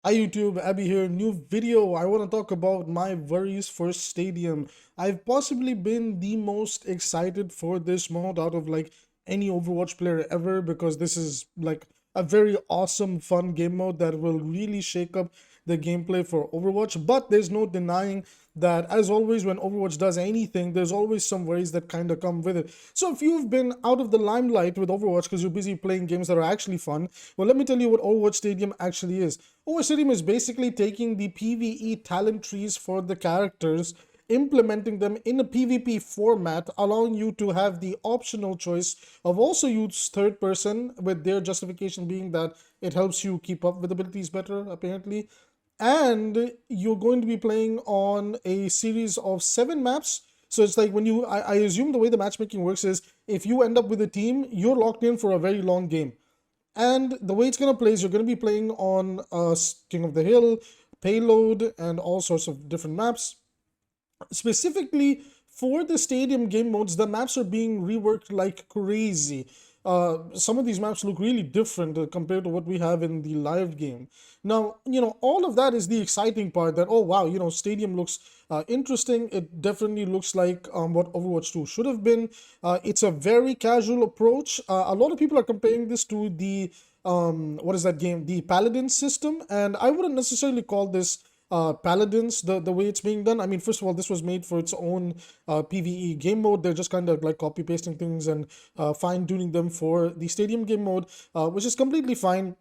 Hi YouTube, Abby here. New video. I want to talk about my worries for Stadium. I've possibly been the most excited for this mode out of like any Overwatch player ever because this is like a very awesome fun game mode that will really shake up the gameplay for Overwatch. But there's no denying that, as always, when Overwatch does anything, there's always some worries that kind of come with it. So if you've been out of the limelight with Overwatch because you're busy playing games that are actually fun, well, let me tell you what Overwatch Stadium actually is. Overwatch Stadium is basically taking the PvE talent trees for the characters, implementing them in a PvP format, allowing you to have the optional choice of also use third person, with their justification being that it helps you keep up with abilities better, apparently. And you're going to be playing on a series of 7 maps. So it's like when I assume the way the matchmaking works is if you end up with a team, you're locked in for a very long game. And the way it's going to play is you're going to be playing on King of the Hill, Payload, and all sorts of different maps. Specifically for the Stadium game modes, the maps are being reworked like crazy. Some of these maps look really different compared to what we have in the live game. Now, all of that is the exciting part that, oh wow, Stadium looks interesting. It definitely looks like what Overwatch 2 should have been. It's a very casual approach. A lot of people are comparing this to the, what is that game? The Paladin system. And I wouldn't necessarily call this Paladins, the way it's being done. I mean, first of all, this was made for its own PvE game mode. They're just kind of like copy pasting things and fine tuning them for the Stadium game mode, which is completely fine.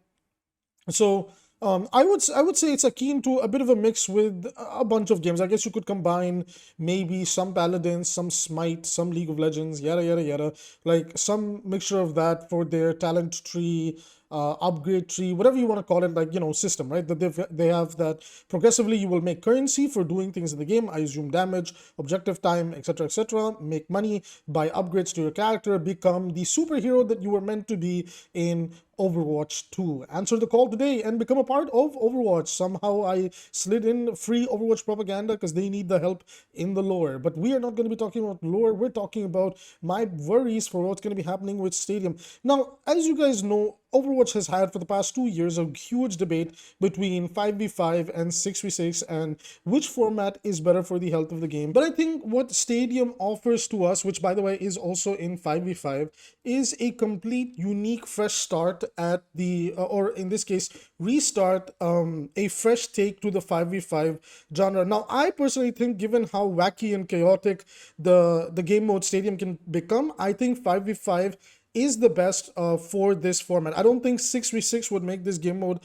So I would say it's akin to a bit of a mix with a bunch of games. I guess you could combine maybe some Paladins, some Smite, some League of Legends, yada yada yada, like some mixture of that for their talent tree, upgrade tree, whatever you want to call it, like system, right? That they have that progressively you will make currency for doing things in the game. I assume damage, objective time, etc., etc. Make money, buy upgrades to your character, become the superhero that you were meant to be in Overwatch 2. Answer the call today and become a part of Overwatch. Somehow I slid in free Overwatch propaganda because they need the help in the lore. But we are not going to be talking about lore. We're talking about my worries for what's going to be happening with Stadium. Now, as you guys know, Overwatch has had for the past 2 years a huge debate between 5v5 and 6v6 and which format is better for the health of the game. But I think what Stadium offers to us, which by the way is also in 5v5, is a complete, unique, fresh start at the, or in this case, restart, a fresh take to the 5v5 genre. Now, I personally think, given how wacky and chaotic the game mode Stadium can become, I think 5v5 is the best for this format. I don't think 6v6 would make this game mode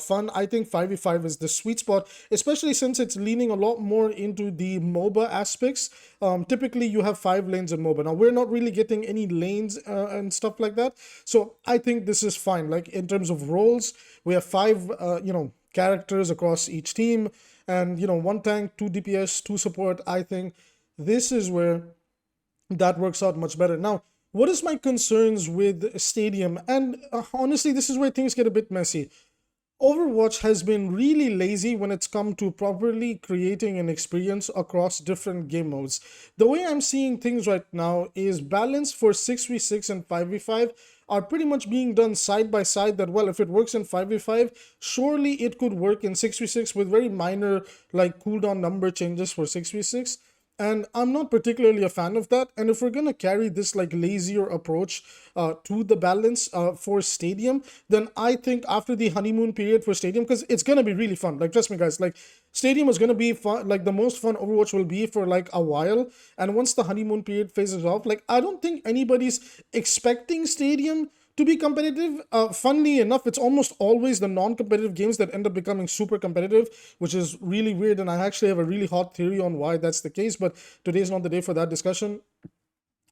fun. I think 5v5 is the sweet spot, especially since it's leaning a lot more into the MOBA aspects. Typically, you have 5 lanes in MOBA. Now, we're not really getting any lanes and stuff like that. So I think this is fine. Like, in terms of roles, we have 5, characters across each team. And, 1 tank, 2 DPS, 2 support. I think this is where that works out much better. Now, what is my concerns with Stadium? And honestly, this is where things get a bit messy. Overwatch has been really lazy when it's come to properly creating an experience across different game modes. The way I'm seeing things right now is balance for 6v6 and 5v5 are pretty much being done side by side. That, well, if it works in 5v5, surely it could work in 6v6 with very minor like cooldown number changes for 6v6. And I'm not particularly a fan of that. And if we're going to carry this like lazier approach to the balance for Stadium, then I think after the honeymoon period for Stadium, because it's going to be really fun. Like, trust me, guys, like Stadium is going to be fun. Like, the most fun Overwatch will be for like a while. And once the honeymoon period phases off, like, I don't think anybody's expecting Stadium to be competitive. Funnily enough, it's almost always the non-competitive games that end up becoming super competitive, which is really weird. And I actually have a really hot theory on why that's the case, but today's not the day for that discussion.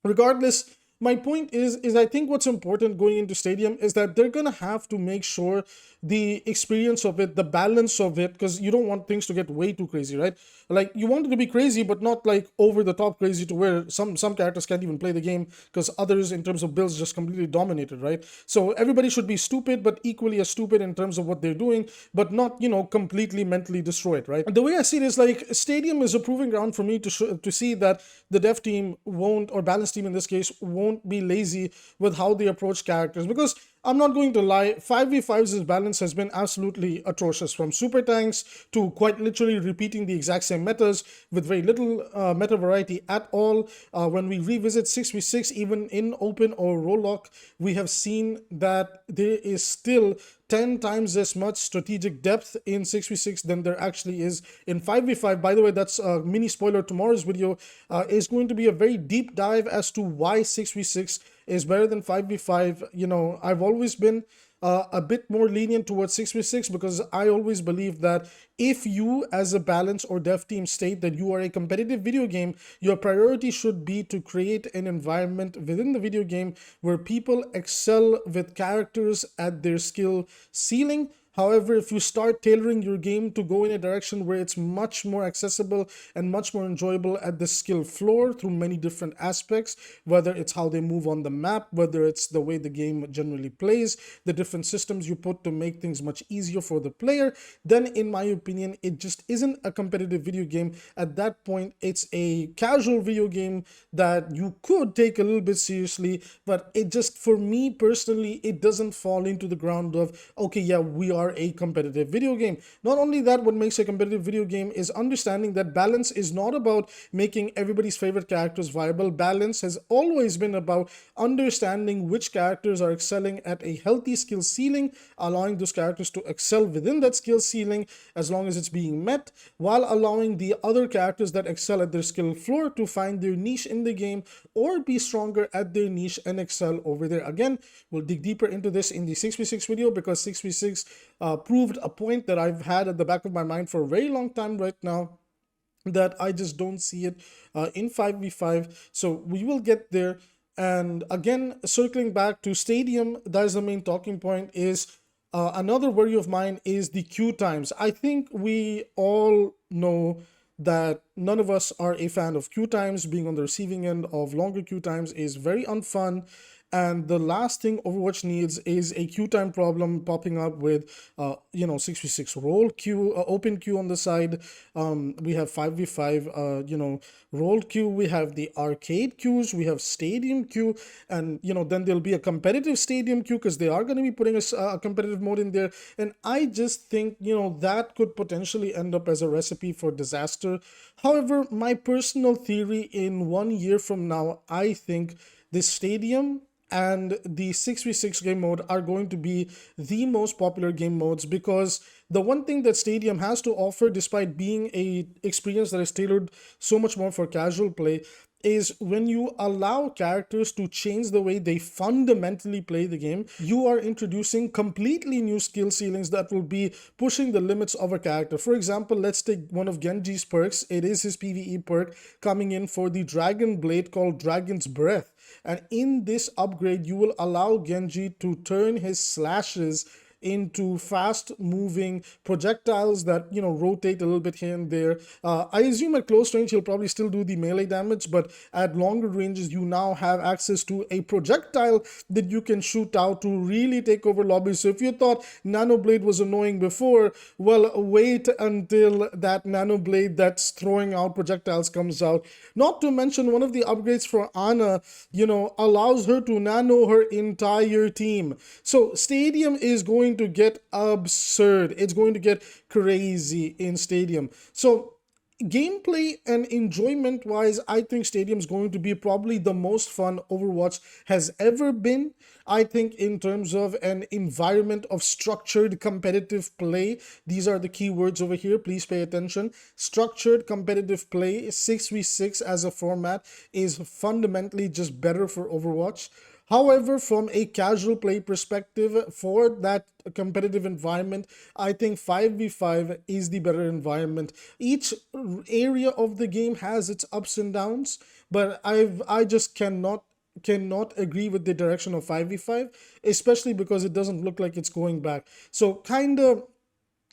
Regardless, my point is I think what's important going into Stadium is that they're gonna have to make sure the experience of it, the balance of it, because you don't want things to get way too crazy, right? Like, you want it to be crazy, but not like over the top crazy to where some characters can't even play the game because others in terms of builds just completely dominated, right? So everybody should be stupid, but equally as stupid in terms of what they're doing, but not, completely mentally destroyed, right? The way I see it is like Stadium is a proving ground for me to see that the dev team won't, or balance team in this case, won't be lazy with how they approach characters. Because I'm not going to lie, 5v5's balance has been absolutely atrocious, from super tanks to quite literally repeating the exact same metas with very little meta variety at all. When we revisit 6v6, even in open or roll lock, we have seen that there is still 10 times as much strategic depth in 6v6 than there actually is in 5v5. By the way, that's a mini spoiler. Tomorrow's video is going to be a very deep dive as to why 6v6 is better than 5v5. You know, I've always been a bit more lenient towards 6v6 because I always believe that if you as a balance or dev team state that you are a competitive video game, your priority should be to create an environment within the video game where people excel with characters at their skill ceiling. However, if you start tailoring your game to go in a direction where it's much more accessible and much more enjoyable at the skill floor through many different aspects, whether it's how they move on the map, whether it's the way the game generally plays, the different systems you put to make things much easier for the player, then in my opinion, it just isn't a competitive video game. At that point, it's a casual video game that you could take a little bit seriously, but it just, for me personally, it doesn't fall into the ground of, okay, yeah, we are a competitive video game. Not only that, what makes a competitive video game is understanding that balance is not about making everybody's favorite characters viable. Balance has always been about understanding which characters are excelling at a healthy skill ceiling, allowing those characters to excel within that skill ceiling as long as it's being met, while allowing the other characters that excel at their skill floor to find their niche in the game or be stronger at their niche and excel over there. Again, we'll dig deeper into this in the 6v6 video because 6v6 proved a point that I've had at the back of my mind for a very long time right now, that I just don't see it in 5v5. So we will get there. And again, circling back to Stadium, that is the main talking point. Is another worry of mine is the queue times. I think we all know that none of us are a fan of queue times. Being on the receiving end of longer queue times is very unfun. And the last thing Overwatch needs is a queue time problem popping up with, 6v6 roll queue, open queue on the side. We have 5v5, roll queue. We have the arcade queues. We have stadium queue. And, then there'll be a competitive stadium queue because they are going to be putting a competitive mode in there. And I just think, that could potentially end up as a recipe for disaster. However, my personal theory, in 1 year from now, I think this stadium and the 6v6 game mode are going to be the most popular game modes, because the one thing that Stadium has to offer, despite being a experience that is tailored so much more for casual play, is when you allow characters to change the way they fundamentally play the game, you are introducing completely new skill ceilings that will be pushing the limits of a character. For example, let's take one of Genji's perks. It is his PvE perk coming in for the Dragon Blade called Dragon's Breath. And in this upgrade, you will allow Genji to turn his slashes into fast-moving projectiles that, rotate a little bit here and there. I assume at close range, he'll probably still do the melee damage, but at longer ranges, you now have access to a projectile that you can shoot out to really take over lobbies. So if you thought Nano Blade was annoying before, well, wait until that Nano Blade that's throwing out projectiles comes out. Not to mention, one of the upgrades for Ana, allows her to nano her entire team. So Stadium is going to get absurd. It's going to get crazy in Stadium. So gameplay and enjoyment wise, I think Stadium is going to be probably the most fun Overwatch has ever been. I think in terms of an environment of structured competitive play, these are the key words over here, please pay attention. Structured competitive play, 6v6 as a format, is fundamentally just better for Overwatch. However, from a casual play perspective, for that competitive environment, I think 5v5 is the better environment. Each area of the game has its ups and downs, but I just cannot agree with the direction of 5v5, especially because it doesn't look like it's going back. So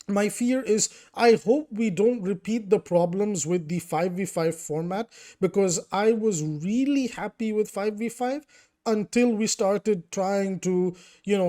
my fear is, I hope we don't repeat the problems with the 5v5 format, because I was really happy with 5v5 until we started trying to,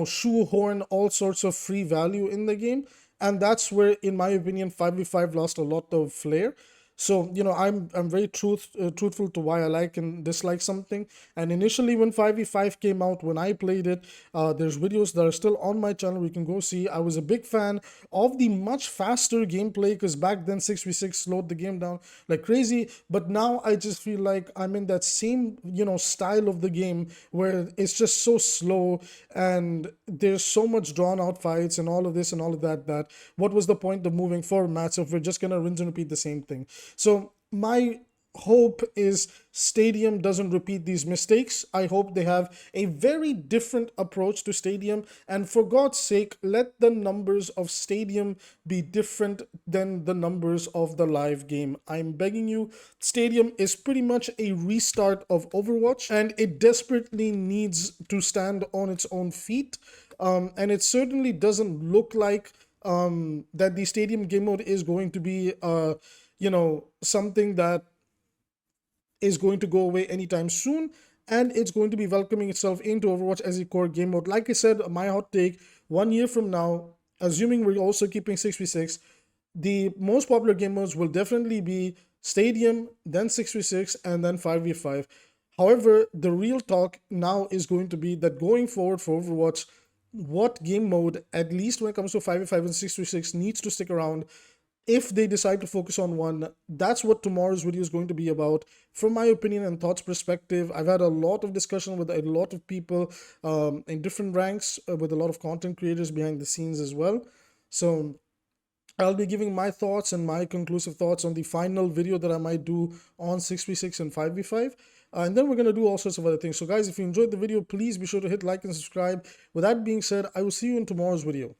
shoehorn all sorts of free value in the game. And that's where, in my opinion, 5v5 lost a lot of flair. So, I'm very truthful to why I like and dislike something. And initially, when 5v5 came out, when I played it, there's videos that are still on my channel. We can go see. I was a big fan of the much faster gameplay, because back then 6v6 slowed the game down like crazy. But now I just feel like I'm in that same, style of the game where it's just so slow and there's so much drawn out fights and all of this and all of that, that what was the point of moving formats if we're just gonna rinse and repeat the same thing? So my hope is Stadium doesn't repeat these mistakes. I hope they have a very different approach to Stadium, and for God's sake, let the numbers of Stadium be different than the numbers of the live game. I'm begging you. Stadium is pretty much a restart of Overwatch, and it desperately needs to stand on its own feet. And it certainly doesn't look like that the Stadium game mode is going to be something that is going to go away anytime soon, and it's going to be welcoming itself into Overwatch as a core game mode. Like I said, my hot take, 1 year from now, assuming we're also keeping 6v6, the most popular game modes will definitely be Stadium, then 6v6, and then 5v5. However, the real talk now is going to be that going forward for Overwatch, what game mode, at least when it comes to 5v5 and 6v6, needs to stick around. If they decide to focus on one, that's what tomorrow's video is going to be about. From my opinion and thoughts perspective, I've had a lot of discussion with a lot of people in different ranks, with a lot of content creators behind the scenes as well. So I'll be giving my thoughts and my conclusive thoughts on the final video that I might do on 6v6 and 5v5. And then we're going to do all sorts of other things. So guys, if you enjoyed the video, please be sure to hit like and subscribe. With that being said, I will see you in tomorrow's video.